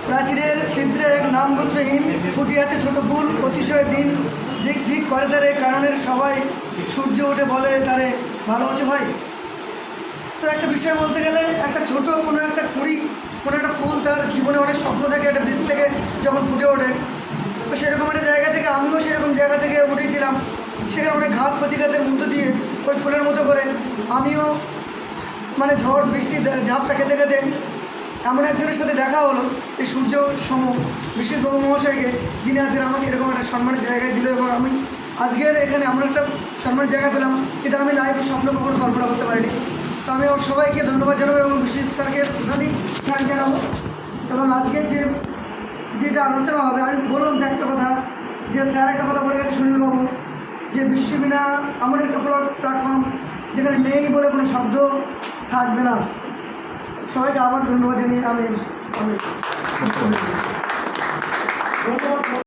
প্রাচীরের ছিদ্রে এক নামগোত্রহীন ফুটি আছে ছোট ফুল অতিশয় দিন দিক দিক করে তারে কারণের সবাই সূর্য উঠে বলে তারে ভালো হচ্ছে ভাই। তো একটা বিষয় বলতে গেলে একটা ছোট কোনো একটা কুড়ি কোনো একটা ফুল তার জীবনে অনেক স্বপ্ন থাকে একটা বীজ থেকে যখন ফুটে ওঠে, তো সেরকম একটা জায়গা থেকে আমিও সেরকম জায়গা থেকে উঠেছিলাম। সেখানে অনেক ঘাত প্রতিঘাতের মধ্য দিয়ে ওই ফুলের মতো করে আমিও মানে ঝড় বৃষ্টি ঝাপটা খেতে খেতে এমন একজনের সাথে দেখা হলো এই সূর্য সম বিশ্ববাবু মহাশয়কে, যিনি আজকে আমাকে এরকম একটা সম্মানের জায়গায় দিল এবং আমি আজকের এখানে এমন একটা সম্মানের জায়গা পেলাম এটা আমি লাইভে স্বপ্ন কখনো কল্পনা করতে পারিনি। তো আমি সবাইকে ধন্যবাদ জানাবো এবং বিশ্বজিৎ স্যারকে স্পেশালি থ্যাংক জানাবো। এবং আজকের যেটা আলোচনা হবে আমি বললাম যে একটা কথা, যে স্যার একটা কথা বলে গেছে সুনীলবাবু, যে বিশ্ববিনা এমন একটা প্ল্যাটফর্ম যেখানে নেই বলে কোনো শব্দ থাকবে না। সবাইকে আবার ধন্যবাদ জানিয়ে আমি